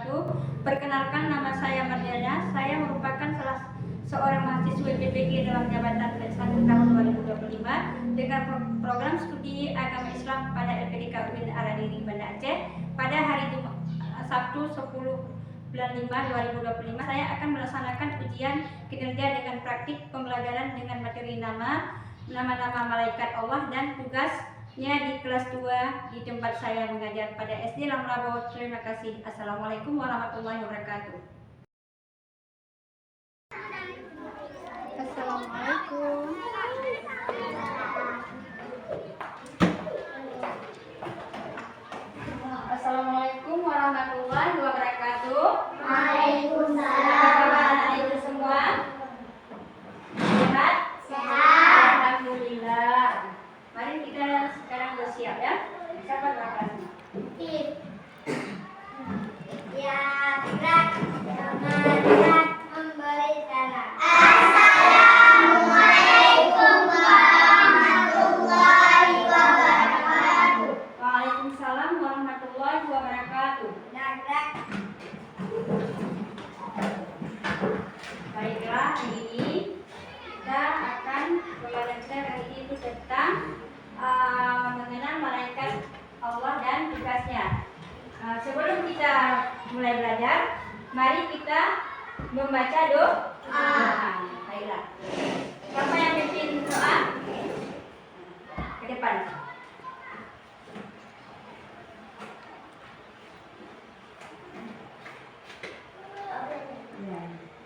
wabarakatuh. Perkenalkan, nama saya Mardiana. Saya merupakan salah seorang mahasiswa PPG dalam jabatan PET 1 tahun 2025 dengan program studi agama Islam pada LPDK UIN Aradiri Banda Aceh. Pada hari Sabtu 10 bulan 5 2025 saya akan melaksanakan ujian kinerja dengan praktik pembelajaran dengan materi nama-nama malaikat Allah dan tugasnya di kelas 2 di tempat saya mengajar pada SD Lamrabo. Terima kasih. Assalamualaikum warahmatullahi wabarakatuh. Assalamualaikum. Assalamualaikum warahmatullahi wabarakatuh. Waalaikumsalam. Adik-adik semua sehat? Sehat. Alhamdulillah. Mari kita sekarang bersiap ya. Siapa belakangnya? Ya, berat. Semangat memberi salam. Assalamualaikum warahmatullahi wabarakatuh. Waalaikumsalam warahmatullahi wabarakatuh. Nagrak. Baiklah, hari ini kita akan pembelajaran hari ini itu tentang mengenal malaikat Allah dan tugasnya. Sebelum kita mulai belajar, mari kita membaca doa. Baiklah. Siapa yang pimpin doa? Ke depan.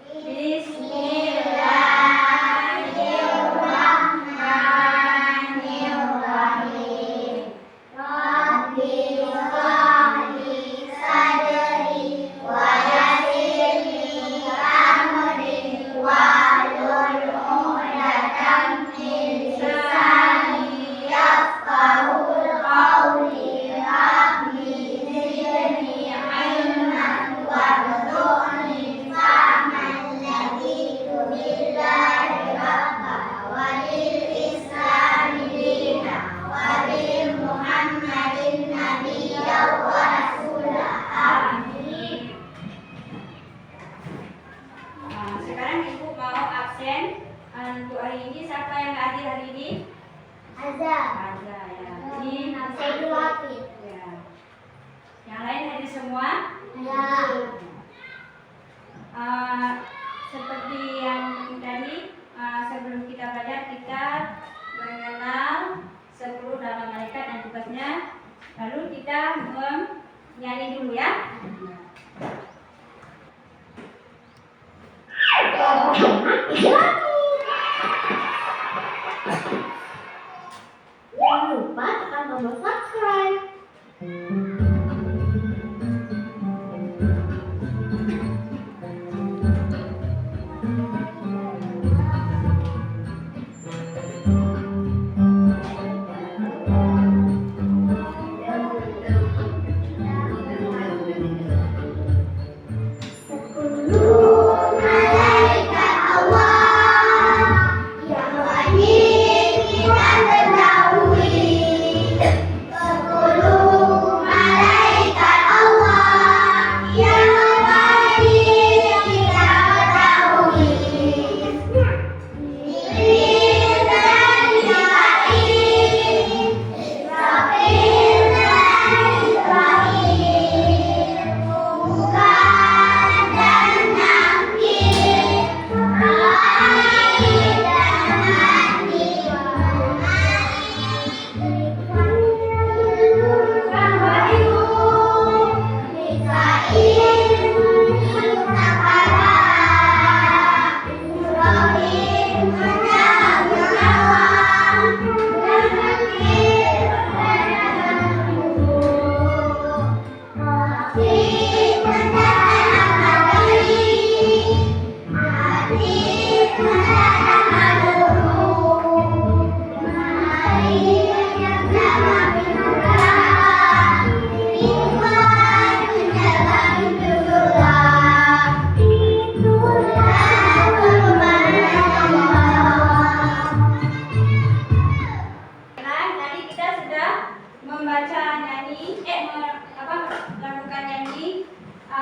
Bismillahirrahmanirrahim. Rabbi shrahli sadri wa yassir li amri wahlul 'uqdatam min lisani yafqahu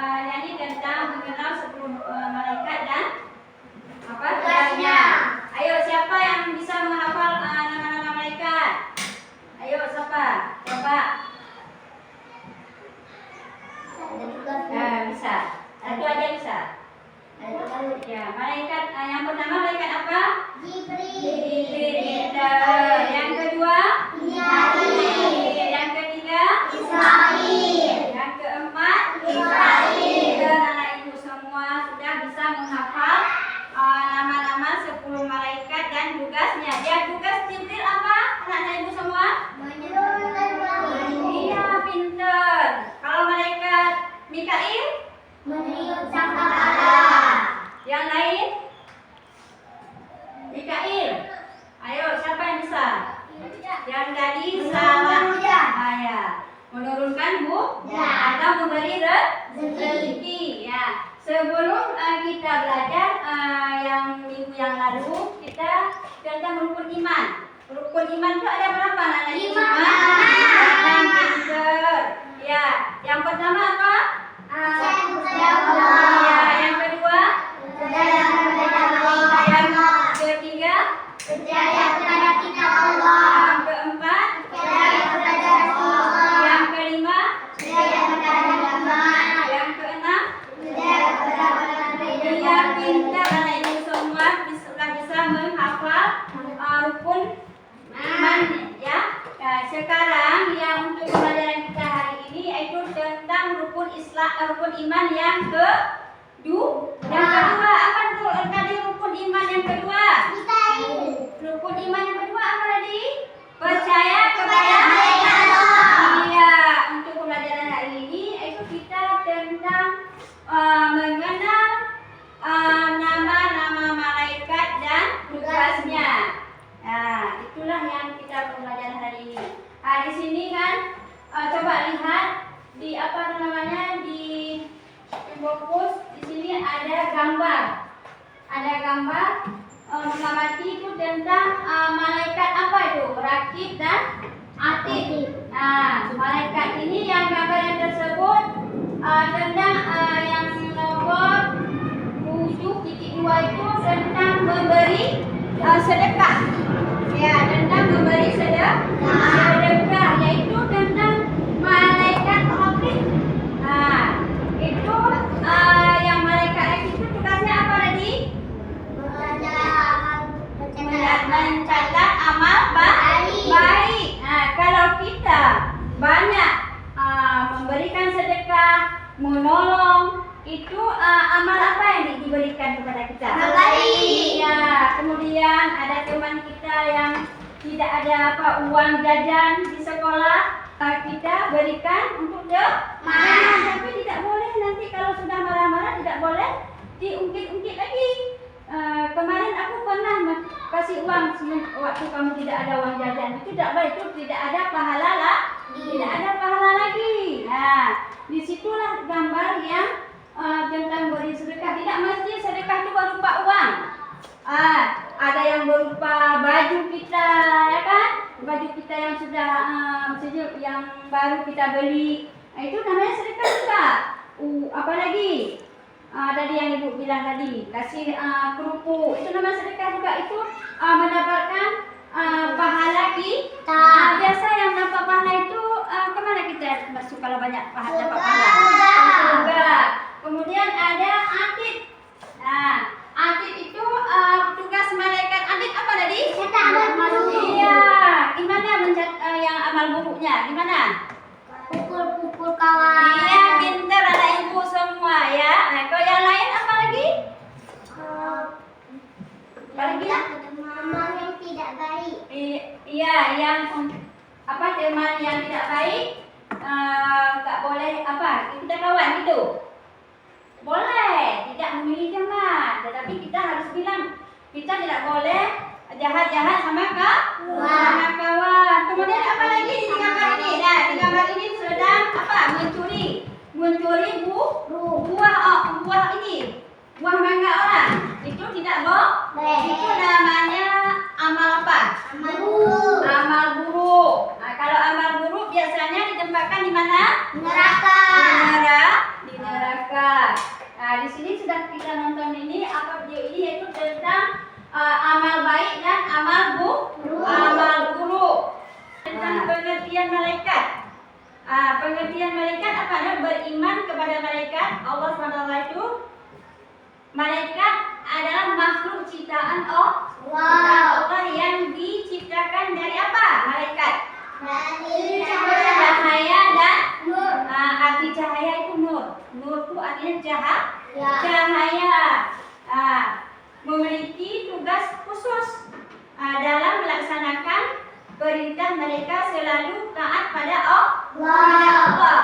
nyanyi tentang mengenal 10 malaikat dan apa Tugasnya. Ayo, siapa yang bisa menghafal nama-nama malaikat? Ayo, siapa? Coba. Bisa. Satu aja bisa. Ya, malaikat yang pertama malaikat apa? Jibril. Yang kedua? Yang ketiga? Yang keempat? Anak ibu semua sudah bisa menghafal nama-nama 10 malaikat dan tugasnya. Ya, tugas Jibril apa? Anak ibu semua? Iya, pinter. Kalau malaikat Mikail? Yang lain? Mikail. Ayo, siapa yang bisa? Yang tadi salah. Ya. Menurunkan atau memberi rezeki. Ya. Sebelum kita belajar yang minggu yang lalu, kita tentang rukun iman. Rukun iman itu ada berapa? Lima. Pinter. Ya. Yang pertama apa? Ya. Yang kedua? Yang ketiga? Yang keempat? Yang kelima? Yang keenam? Iya, pintar anak ibu semua sudah bisa menghafal rukun iman ya. Sekarang yang untuk pelajaran kita hari ini yaitu tentang rukun iman yang kedua. Apa tadi rukun iman yang kedua? Rukun iman yang kedua apa tadi? Percaya kepada Allah. Iya, untuk pelajaran hari ini itu kita tentang mengenal nama-nama malaikat dan tugasnya. Nah, itulah yang kita pelajaran hari ini. Di sini kan coba lihat di apa namanya di fokus di sini ada gambar. Ada gambar mengamati itu tentang malaikat apa itu? Rakib dan Atid. Nah, malaikat ini yang gambar yang tersebut tentang yang nomor 7.2 itu tentang memberi sedekah. Ya, tentang memberi sedekah yaitu tentang malaikat Rakib. Nah, itu yang malaikat Rakib itu tugasnya apa tadi? Mencatat amal baik. Nah, kalau kita banyak memberikan sedekah, menolong, itu amal apa yang diberikan kepada kita? Amal baik. Ya, kemudian ada teman kita yang tidak ada uang jajan di sekolah, kita berikan untuk teman. Tapi tidak boleh nanti kalau sudah marah-marah tidak boleh diungkit-ungkit lagi. Kemarin aku pernah kasih uang waktu kamu tidak ada uang jajan, itu tidak baik, itu tidak ada pahala lagi. Nah, disitulah gambar yang tentang beri sedekah. Tidak mesti sedekah itu berupa uang. Ada yang berupa baju kita, ya kan? Baju kita yang sudah yang baru kita beli, itu namanya sedekah juga. Apalagi tadi yang ibu bilang tadi, kasih kerupuk, itu namanya sedekah juga. Itu mendapatkan pahala kita. Biasa yang dapat pahala itu kemana kita masuk kalau banyak dapat pahala? Surga. Kemudian ada Atid. Nah, Atid itu tugas malaikat Atid apa tadi? Iya. Gimana yang amal buruknya? Gimana? Pukul kawan. Iya, pintar anak ibu semua ya. Nah, kalau yang lain apa lagi? Teman yang tidak baik. Iya, yang teman yang tidak baik nggak boleh kita kawan gitu. Boleh, tidak memilih teman, tetapi kita harus bilang kita tidak boleh jahat-jahat sama kawan. Kemudian apa lagi di gambar ini? Nah, di gambar ini sedang mencuri buah ini, buah mangga orang. Itu tidak boleh. Itu namanya amal apa? Amal buruk. Nah, kalau amal buruk biasanya ditempatkan di mana? Neraka. Di neraka. Nah, di sini sudah kita nonton ini apa video ini yaitu tentang amal baik dan amal buruk. Tentang pengertian malaikat. Pengertian malaikat apa? Beriman kepada malaikat. Allah SWT itu malaikat adalah makhluk ciptaan Allah yang diciptakan dari apa? Malaikat. Dari Cahaya dan nur. arti cahaya itu nur. Nur itu artinya Ya. cahaya. Memiliki tugas khusus dalam melaksanakan perintah mereka selalu taat pada Allah.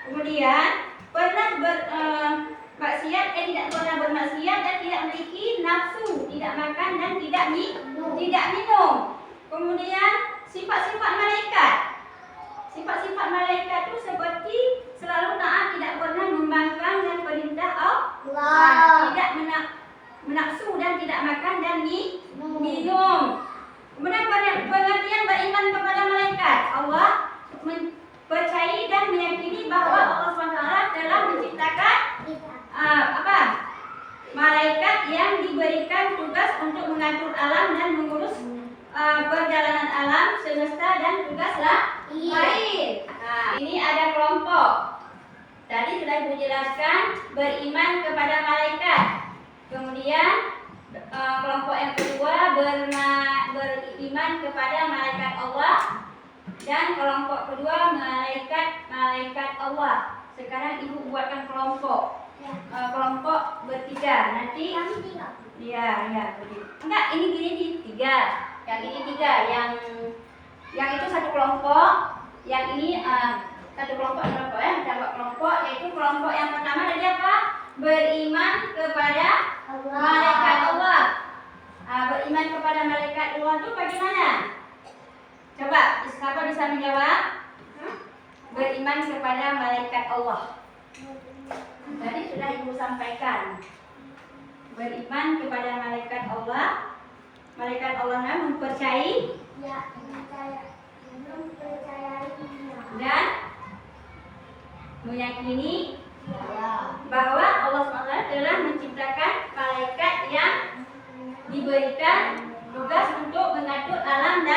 Kemudian tidak pernah bermaksiat dan tidak memiliki nafsu, tidak makan dan tidak minum. Kemudian sifat-sifat malaikat. Sifat-sifat malaikat itu seperti selalu taat, tidak pernah membangkang dan perintah Allah. Tidak menafsu dan tidak makan dan minum. Kemudian pengertian beriman kepada malaikat. Allah percaya dan meyakini bahwa Allah SWT telah menciptakan malaikat yang diberikan tugas untuk mengatur alam dan mengurus perjalanan alam semesta dan tugas lain. Ini ada kelompok. Tadi sudah dijelaskan beriman kepada malaikat. Kemudian kelompok yang kedua beriman kepada malaikat Allah. Dan kelompok kedua malaikat Allah. Sekarang ibu buatkan kelompok bertiga. Nanti ya enggak, ini gini di tiga. Yang ini tiga, yang itu satu kelompok. Yang ini satu kelompok yaitu kelompok yang pertama tadi apa? Beriman kepada malaikat Allah. Beriman kepada malaikat Allah itu bagaimana? Coba, siapa bisa menjawab? Beriman kepada malaikat Allah. Tadi sudah ibu sampaikan. Beriman kepada malaikat Allah. Malaikat Allah mempercayai dan meyakini bahwa Allah SWT telah menciptakan malaikat yang diberikan tugas untuk mengatur alam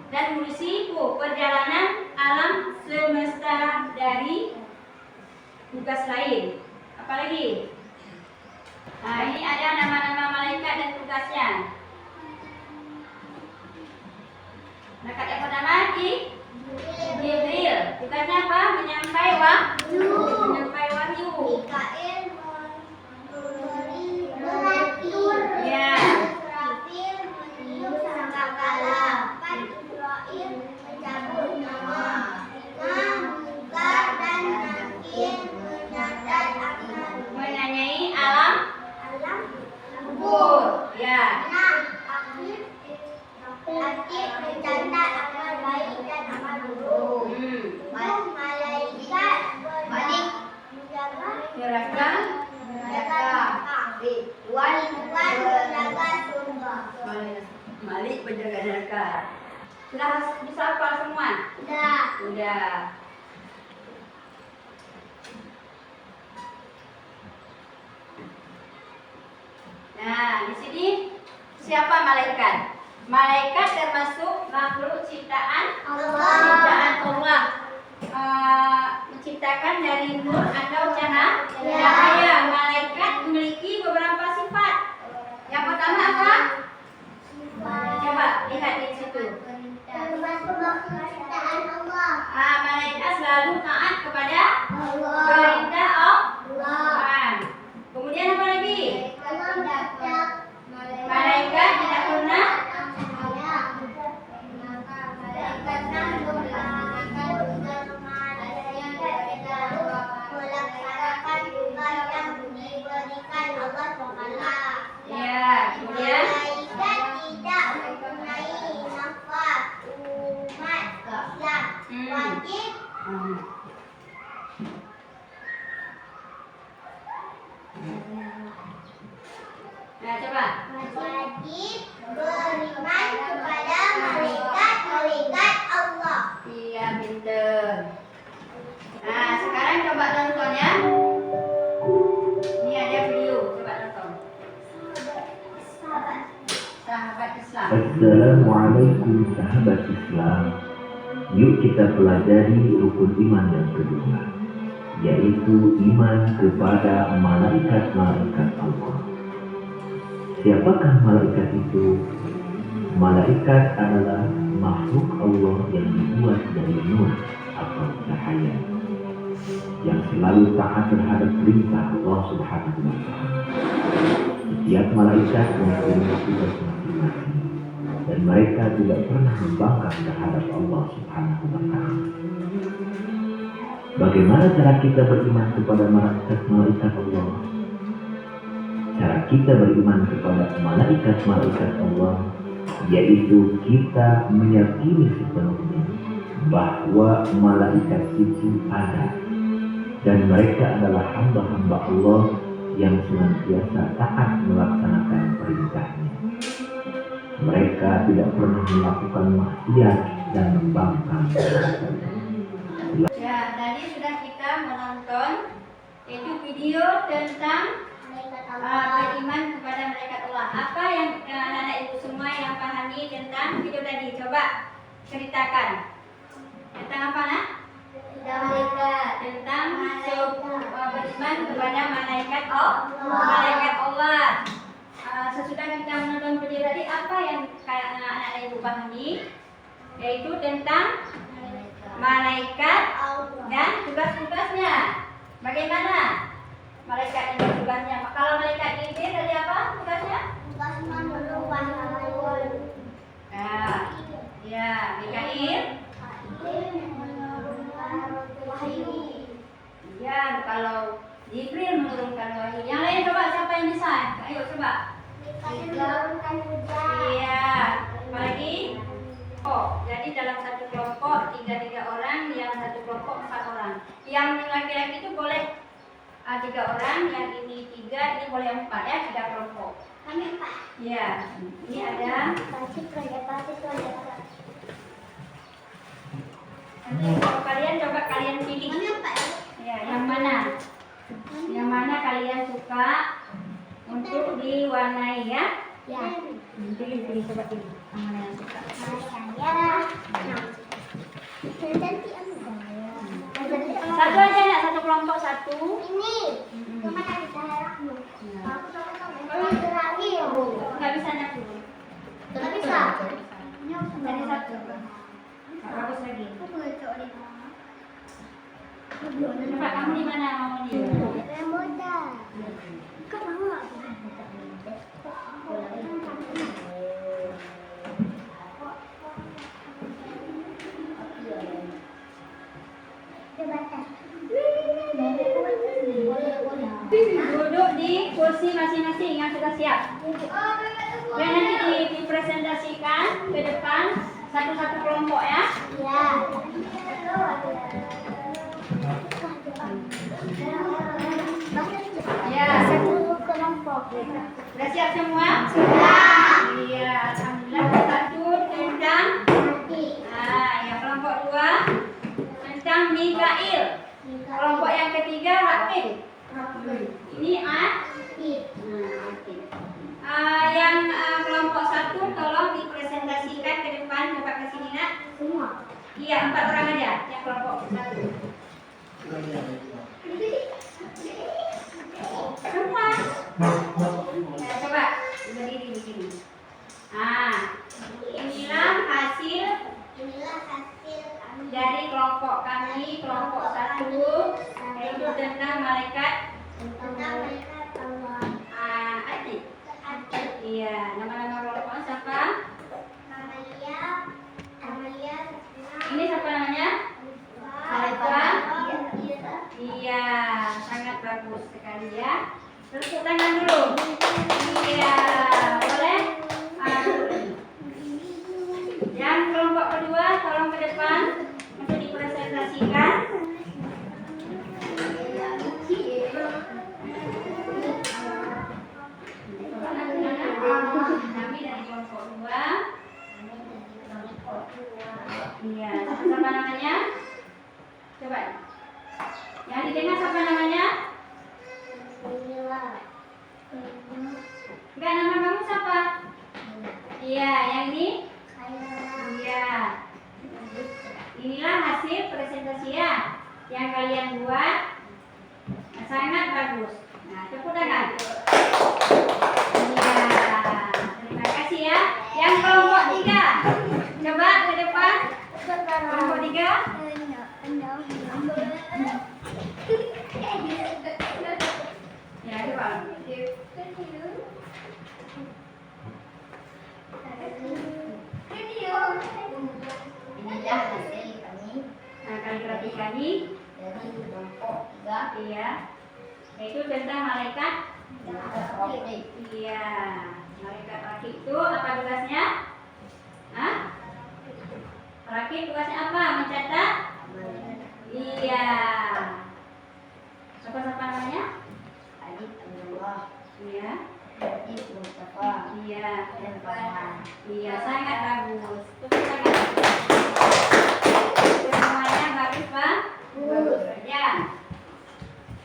dan mengurusi perjalanan alam semesta dari tugas lain. Apalagi? Ini ada nama-nama malaikat dan tugasnya. Malaikat yang pertama Jibril. Tugasnya apa? Menyampai wahyu. Mikael memberi mengatur. Ya. Israfil meniup sangkakala. Israil mencabut nyawa. Munkar dan Nakir mencatat amal. Menanyai alam kubur. Ya. Aktif mencatat amal baik dan amal buruk. Malaikat menjaga Tuhan menjaga surga. Malik penjaga neraka. Sudah bisa hafal semua? Sudah. Nah, di sini siapa malaikat? Malaikat termasuk makhluk ciptaan Allah. Menciptakan dari nur atau cahaya. Malaikat memiliki beberapa sifat. Yang pertama apa? Coba lihat di situ. Termasuk makhluk ciptaan Allah. Malaikat selalu taat kepada Allah. perintah Allah. Kemudian apa lagi? Malaikat tidak pernah melaksanakan tugas yang diberikan Allah SWT. ya. Kemudian Malaikat tidak mempunyai nafas umat Islam. Wajib nah coba. wajib beriman kepada malaikat Allah. Iya, pinter. Nah, Assalamualaikum sahabat Islam. Yuk kita pelajari rukun iman yang kedua, yaitu iman kepada malaikat-malaikat Allah. Siapakah malaikat itu? Malaikat adalah makhluk Allah yang dibuat dari nur atau cahaya, yang selalu taat terhadap perintah Allah Subhanahu wa Ta'ala. Setiap malaikat mempunyai tugas masing-masing, dan mereka tidak pernah membangkang terhadap Allah Subhanahu wa Ta'ala. Bagaimana cara kita beriman kepada malaikat-malaikat Allah? Cara kita beriman kepada malaikat-malaikat Allah yaitu kita meyakini sepenuhnya bahwa malaikat itu ada dan mereka adalah hamba-hamba Allah yang senantiasa taat melaksanakan perintahnya. Mereka tidak pernah melakukan maksiat dan membangkang. Ya, tadi sudah kita menonton itu video tentang beriman kepada malaikat Allah. Apa yang anak-anak ibu semua yang pahami tentang video tadi? Coba ceritakan. Tentang apa, nak? Tentang beriman kepada malaikat Allah. Sesudah kita menonton video tadi, apa yang anak-anak ibu pahami? Yaitu tentang malaikat dan tugas-tugasnya. Bagaimana malaikat ini tugasnya? Kalau malaikat ini dari apa tugasnya? Ya, Mikail. Ya, kalau Jibril menurunkan wahyu. Yang lain coba, siapa yang bisa? Ayo coba. Iya. Apalagi? Oh, jadi dalam satu kelompok 3 orang, yang satu kelompok 4 orang. Yang laki-laki itu boleh 3 orang, yang ini 3, ini boleh 4 ya, 3 kelompok. Iya. Ini ada. Kalau kalian coba kalian pilih. Ya, yang mana? Yang mana kalian suka untuk diwarnai ya? Pilih, coba pilih. Yang mana yang suka? Satu aja ya, satu kelompok satu. Nggak bisa nak dulu. Jadi satu. Nggak bagus lagi. Coba kamu di mana mau di? Duduk di kursi masing-masing yang sudah siap. Dan nanti dipresentasikan ke depan satu-satu kelompok ya. Ya, satu kelompok. Sudah siap semua? Sudah. Iya, alhamdulillah. Satu tentang ya kelompok 2 tentang Mikail. Kelompok yang ketiga Rakib. Ini yang kelompok 1 tolong dipresentasikan ke depan, coba ke sini nak. Semua. Iya, 4 orang aja yang kelompok 1. Semua. Nah, coba berdiri di sini. Inilah hasil dari kelompok kami, kelompok 1, yaitu tentang malaikat. Adik. Iya, nama-nama kelompoknya siapa? Ini siapa namanya? Alfa. Iya, sangat bagus sekali ya. Tepuk tangan dulu. Iya, boleh? Yang kelompok kedua, tolong ke depan untuk dipresentasikan. Kami dari kelompok 2. Iya, siapa namanya? Coba. Yang didengar siapa namanya? Enggak, nama kamu siapa? Iya, yang ini? kasih ya. Yang kalian buat sangat bagus. Nah, tepuk tangan. Iya, terima kasih ya. Yang kelompok 3, coba ke depan. Kelompok 3. Ya, coba. Inilah hasil kami Nah, kaligrafi kami, dari kelompok 3 iya, yaitu tentang malaikat. Raqib. Iya, malaikat Raqib itu apa tugasnya? Hah? Raqib tugasnya apa? Mencatat? Iya. Siapa namanya? Alif Abdullah, Iya. Alif Mustafa, Iya. dan Farhan. Iya, sangat bagus. Tepuk tangan. Semuanya bagus, Pak? Bagus. Ya.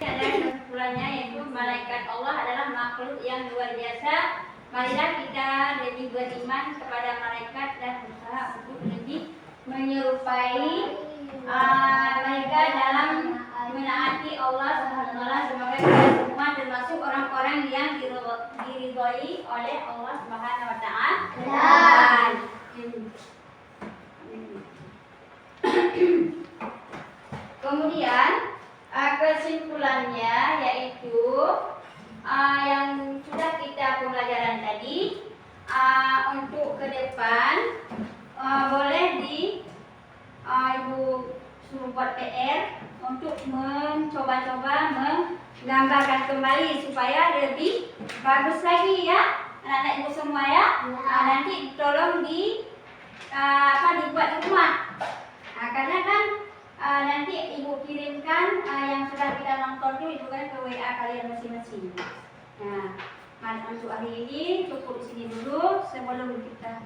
Ada kesimpulannya yaitu malaikat Allah adalah makhluk yang luar biasa. Marilah kita lebih beriman kepada malaikat dan berusaha untuk lebih menyerupai mereka dalam menaati Allah Subhanahu wa taala. Semoga kita semua termasuk orang-orang yang diridhoi oleh Allah Subhanahu wa taala. Kemudian kesimpulannya yaitu yang sudah kita pembelajaran tadi, untuk ke depan boleh Ibu suruh buat PR untuk mencoba-coba menggambarkan kembali supaya lebih bagus lagi ya anak-anak Ibu semua ya. Nanti tolong dibuat di rumah. Karena kan nanti Ibu kirimkan yang sudah kita nonton itu Ibu kan ke WA kalian masing-masing. Nah, untuk hari ini cukup di sini dulu sebelum kita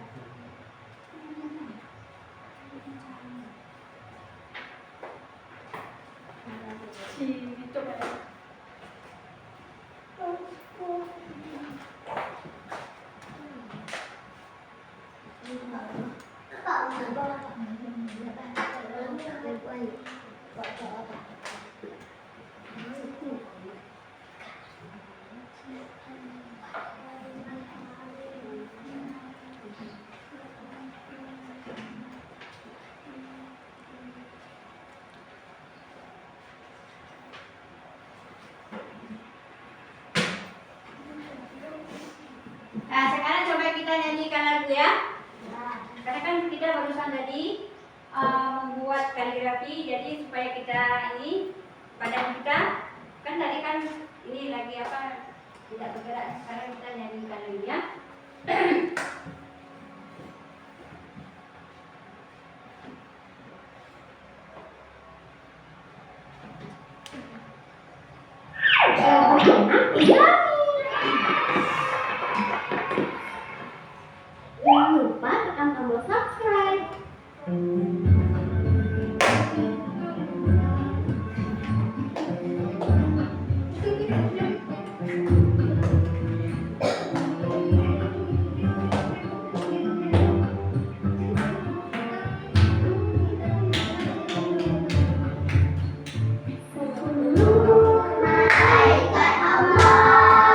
Nah, sekarang coba kita nyanyikan lagu ya. Karena kan kita barusan tadi membuat kaligrafi, jadi supaya kita ini badan kita kan tadi kan ini lagi tidak bergerak. Sekarang kita nyanyikan lagi ya. Jangan lupa tekan tombol subscribe. Malaikat Allah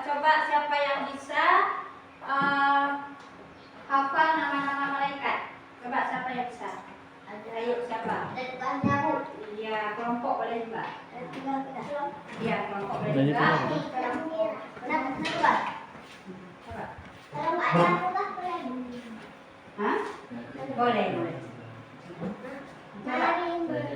coba siapa yang bisa hafal nama-nama malaikat. Coba siapa yang bisa? Ayo siapa? Iya, kelompok boleh juga. Iya, kelompok boleh juga. Coba. Hah? Boleh, boleh. Coba.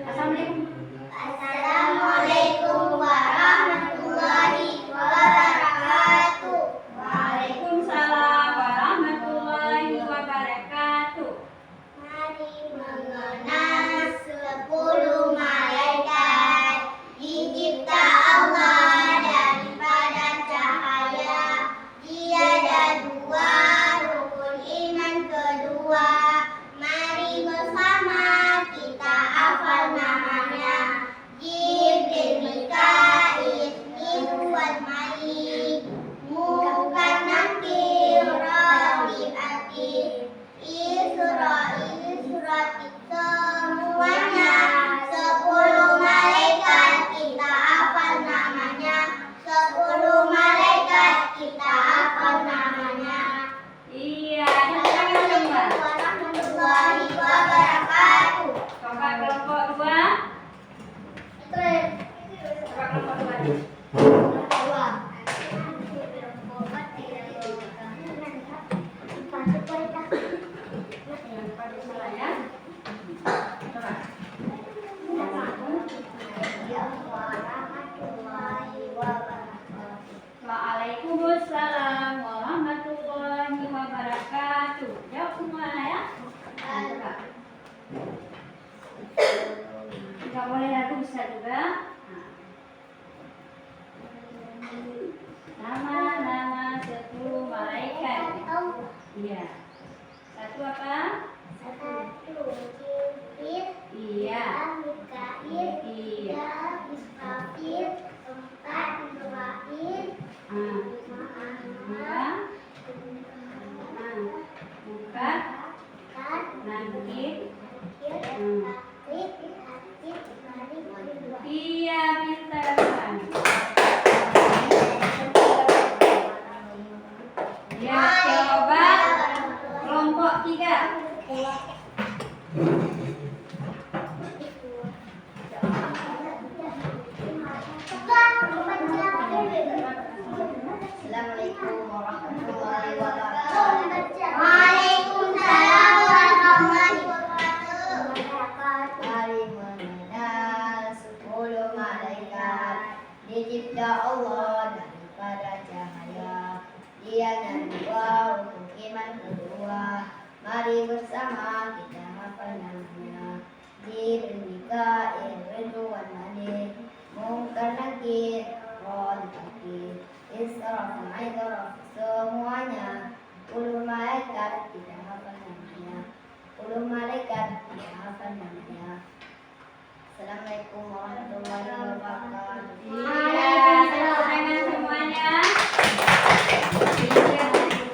Assalamualaikum. Assalamualaikum warahmatullahi wabarakatuh. Waalaikumsalam warahmatullahi wabarakatuh. Mari mengenal 10 malaikat dicipta Allah daripada cahaya. Tiada dua, rukun iman kedua. Mari bersama kita hafal namanya. Jibril, Mikail, Ikhwan, Malik, Mukan, Nakir, Raqib, Atid, Israil, Suratik, semuanya 10 malaikat kita hafal namanya. 10 malaikat kita hafal namanya. Iya, silakan coba. Warahmatullahi wabarakatuh. Coba kelompok dua. Coba kelompok dua. Ya. Coba. Waalaikumsalam warahmatullahi wabarakatuh. Jawab semua ya. Coba. Tidak boleh ragu, bisa juga. Nama-nama 10 malaikat. Iya. Satu apa? Iya. Iya. Dua. Buka. Nanti. Iya, pintar. Ya, coba kelompok 3. Assalamualaikum warahmatullahi wabarakatuh. Waalaikumsalam warahmatullahi wabarakatuh. Mari mengenal 10 malaikat dicipta Allah daripada cahaya. Tiada dua, rukun iman kedua. Mari bersama kita hafal namanya. Jibril, Mikail, Ridwan, Malik, Munkar, Nakir, Raqib, Israfil, Mi'raj, semuanya 10 malaikat kita hafal namanya. 10 malaikat kita hafal namanya. Assalamualaikum warahmatullahi wabarakatuh. Iya, dengan semuanya. Iya,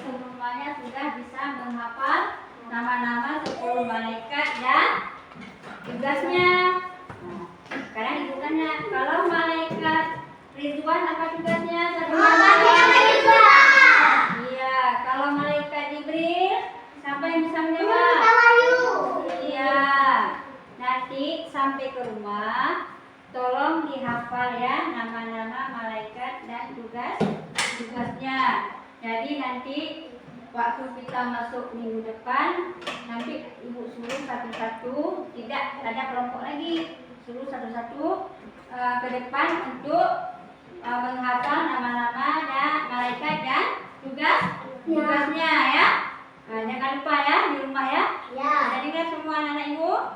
semuanya sudah bisa menghafal nama-nama 10 malaikat dan tugasnya. Sekarang ibu tanya, kalau malaikat Ridwan apa tugasnya? Iya, kalau malaikat Jibril, siapa yang bisa menjawab? Iya. Nanti sampai ke rumah, tolong dihafal ya nama-nama malaikat dan tugasnya. Jadi nanti waktu kita masuk minggu depan, nanti ibu suruh satu-satu, tidak ada kelompok lagi, suruh satu-satu ke depan untuk menghafal nama-nama dan malaikat dan tugasnya ya. Nah, jangan lupa ya di rumah ya. Jadi kan semua anak-anak ibu?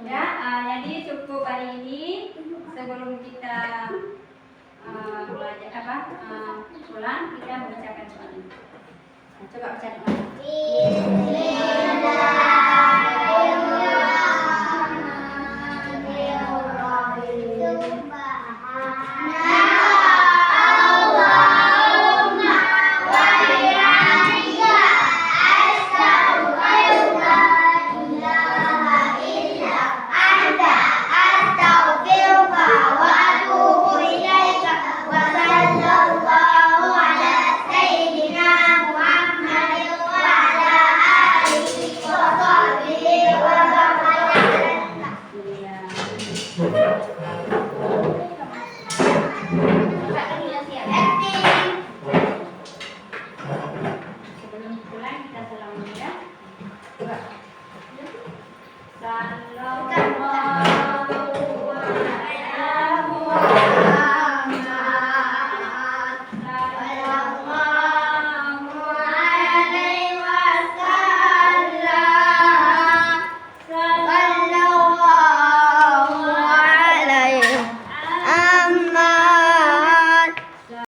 Ya, jadi cukup hari ini sebelum kita belajar pulang kita membacakan doa. Coba baca doa. Bismillah.